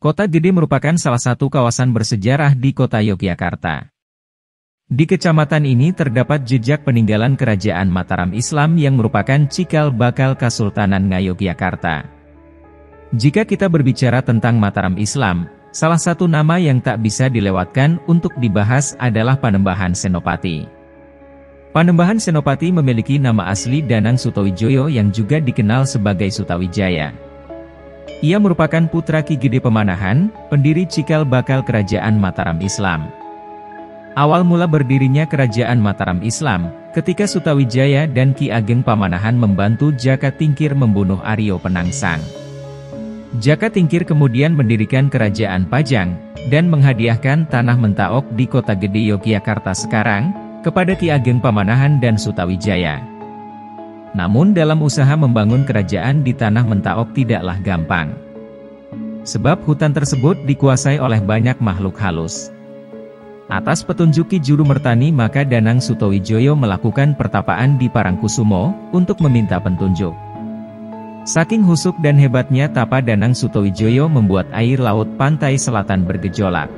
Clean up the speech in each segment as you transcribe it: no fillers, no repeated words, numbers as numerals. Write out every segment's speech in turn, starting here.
Kota Gede merupakan salah satu kawasan bersejarah di kota Yogyakarta. Di kecamatan ini terdapat jejak peninggalan Kerajaan Mataram Islam yang merupakan cikal bakal Kesultanan Ngayogyakarta. Jika kita berbicara tentang Mataram Islam, salah satu nama yang tak bisa dilewatkan untuk dibahas adalah Panembahan Senopati. Panembahan Senopati memiliki nama asli Danang Sutawijaya yang juga dikenal sebagai Sutawijaya. Ia merupakan putra Ki Gede Pemanahan, pendiri cikal bakal Kerajaan Mataram Islam. Awal mula berdirinya Kerajaan Mataram Islam, ketika Sutawijaya dan Ki Ageng Pamanahan membantu Jaka Tingkir membunuh Aryo Penangsang. Jaka Tingkir kemudian mendirikan Kerajaan Pajang, dan menghadiahkan tanah Mentaok di Kota Gede Yogyakarta sekarang, kepada Ki Ageng Pamanahan dan Sutawijaya. Namun dalam usaha membangun kerajaan di tanah Mentaok tidaklah gampang. Sebab hutan tersebut dikuasai oleh banyak makhluk halus. Atas petunjuk Ki Juru Mertani maka Danang Sutawijaya melakukan pertapaan di Parangkusumo, untuk meminta petunjuk. Saking husuk dan hebatnya tapa Danang Sutawijaya membuat air laut pantai selatan bergejolak.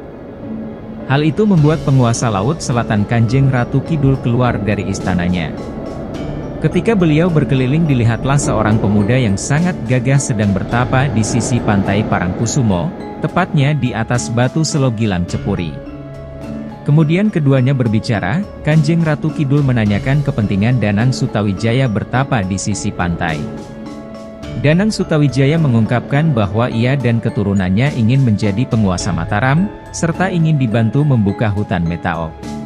Hal itu membuat penguasa laut selatan Kanjeng Ratu Kidul keluar dari istananya. Ketika beliau berkeliling dilihatlah seorang pemuda yang sangat gagah sedang bertapa di sisi pantai Parangkusumo, tepatnya di atas batu Selogilang Cepuri. Kemudian keduanya berbicara, Kanjeng Ratu Kidul menanyakan kepentingan Danang Sutawijaya bertapa di sisi pantai. Danang Sutawijaya mengungkapkan bahwa ia dan keturunannya ingin menjadi penguasa Mataram, serta ingin dibantu membuka hutan Metaok.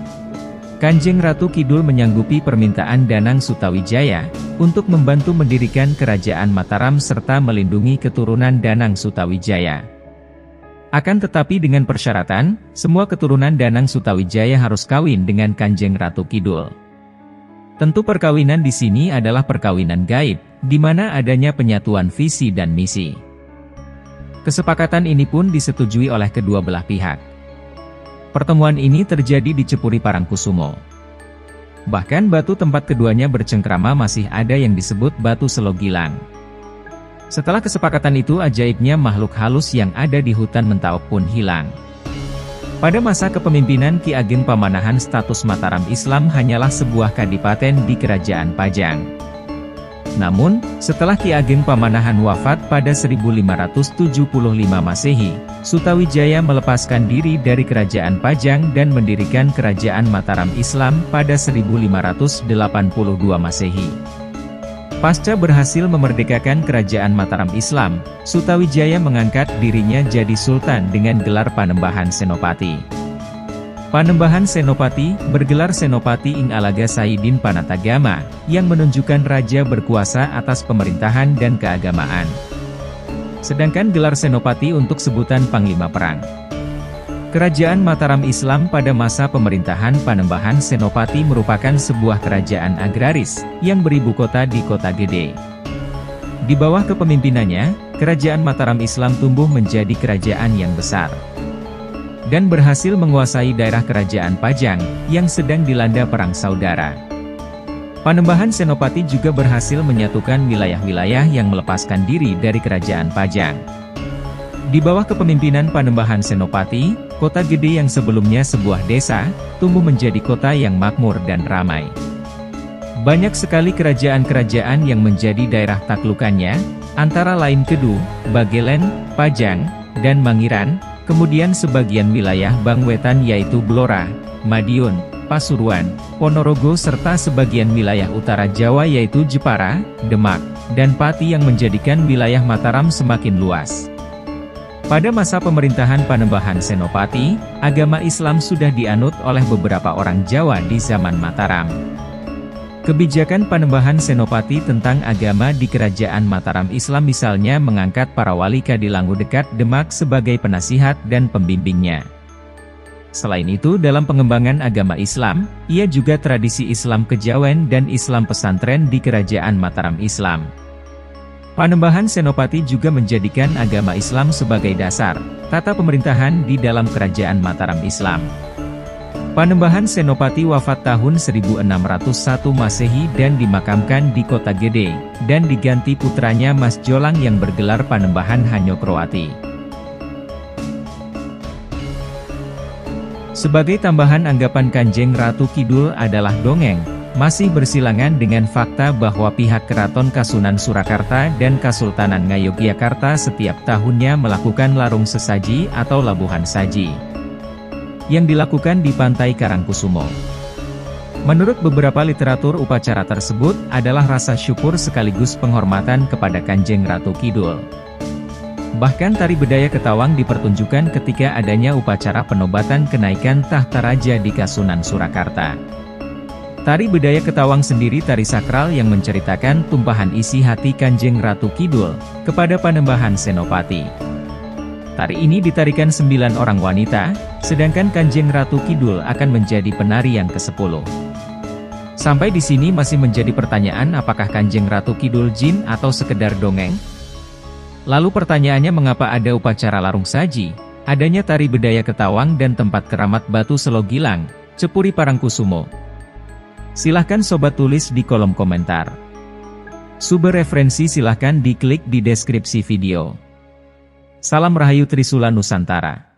Kanjeng Ratu Kidul menyanggupi permintaan Danang Sutawijaya, untuk membantu mendirikan Kerajaan Mataram serta melindungi keturunan Danang Sutawijaya. Akan tetapi dengan persyaratan, semua keturunan Danang Sutawijaya harus kawin dengan Kanjeng Ratu Kidul. Tentu perkawinan di sini adalah perkawinan gaib, di mana adanya penyatuan visi dan misi. Kesepakatan ini pun disetujui oleh kedua belah pihak. Pertemuan ini terjadi di Cepuri Parangkusumo. Bahkan batu tempat keduanya bercengkrama masih ada yang disebut batu Selogilang. Setelah kesepakatan itu ajaibnya makhluk halus yang ada di hutan Mentaok pun hilang. Pada masa kepemimpinan Ki Ageng Pamanahan status Mataram Islam hanyalah sebuah kadipaten di Kerajaan Pajang. Namun, setelah Ki Ageng Pamanahan wafat pada 1575 Masehi, Sutawijaya melepaskan diri dari Kerajaan Pajang dan mendirikan Kerajaan Mataram Islam pada 1582 Masehi. Pasca berhasil memerdekakan Kerajaan Mataram Islam, Sutawijaya mengangkat dirinya jadi Sultan dengan gelar Panembahan Senopati. Panembahan Senopati, bergelar Senopati ing Alaga Saidin Panatagama, yang menunjukkan raja berkuasa atas pemerintahan dan keagamaan. Sedangkan gelar Senopati untuk sebutan Panglima Perang. Kerajaan Mataram Islam pada masa pemerintahan Panembahan Senopati merupakan sebuah kerajaan agraris, yang beribu kota di Kota Gede. Di bawah kepemimpinannya, Kerajaan Mataram Islam tumbuh menjadi kerajaan yang besar. Dan berhasil menguasai daerah Kerajaan Pajang, yang sedang dilanda perang saudara. Panembahan Senopati juga berhasil menyatukan wilayah-wilayah yang melepaskan diri dari Kerajaan Pajang. Di bawah kepemimpinan Panembahan Senopati, Kota Gede yang sebelumnya sebuah desa, tumbuh menjadi kota yang makmur dan ramai. Banyak sekali kerajaan-kerajaan yang menjadi daerah taklukannya, antara lain Kedu, Bagelen, Pajang, dan Mangiran. Kemudian sebagian wilayah Bangwetan yaitu Blora, Madiun, Pasuruan, Ponorogo serta sebagian wilayah utara Jawa yaitu Jepara, Demak, dan Pati yang menjadikan wilayah Mataram semakin luas. Pada masa pemerintahan Panembahan Senopati, agama Islam sudah dianut oleh beberapa orang Jawa di zaman Mataram. Kebijakan Panembahan Senopati tentang agama di Kerajaan Mataram Islam misalnya mengangkat para wali Kadilangu dekat Demak sebagai penasihat dan pembimbingnya. Selain itu dalam pengembangan agama Islam, ia juga tradisi Islam Kejawen dan Islam pesantren di Kerajaan Mataram Islam. Panembahan Senopati juga menjadikan agama Islam sebagai dasar tata pemerintahan di dalam Kerajaan Mataram Islam. Panembahan Senopati wafat tahun 1601 Masehi dan dimakamkan di Kota Gede, dan diganti putranya Mas Jolang yang bergelar Panembahan Hanyokroati. Sebagai tambahan, anggapan Kanjeng Ratu Kidul adalah dongeng, masih bersilangan dengan fakta bahwa pihak Keraton Kasunan Surakarta dan Kasultanan Ngayogyakarta setiap tahunnya melakukan larung sesaji atau labuhan saji yang dilakukan di Pantai Karangkusumo. Menurut beberapa literatur, upacara tersebut adalah rasa syukur sekaligus penghormatan kepada Kanjeng Ratu Kidul. Bahkan tari bedaya Ketawang dipertunjukkan ketika adanya upacara penobatan kenaikan tahta raja di Kasunan Surakarta. Tari bedaya Ketawang sendiri tari sakral yang menceritakan tumpahan isi hati Kanjeng Ratu Kidul kepada Panembahan Senopati. Tari ini ditarikan 9 orang wanita, sedangkan Kanjeng Ratu Kidul akan menjadi penari yang ke-10. Sampai di sini masih menjadi pertanyaan, apakah Kanjeng Ratu Kidul jin atau sekedar dongeng? Lalu pertanyaannya, mengapa ada upacara larung saji, adanya tari bedaya Ketawang dan tempat keramat Batu Selo Gilang, Cepuri Parangkusumo? Silahkan sobat tulis di kolom komentar. Sumber referensi silahkan diklik di deskripsi video. Salam Rahayu Trisula Nusantara.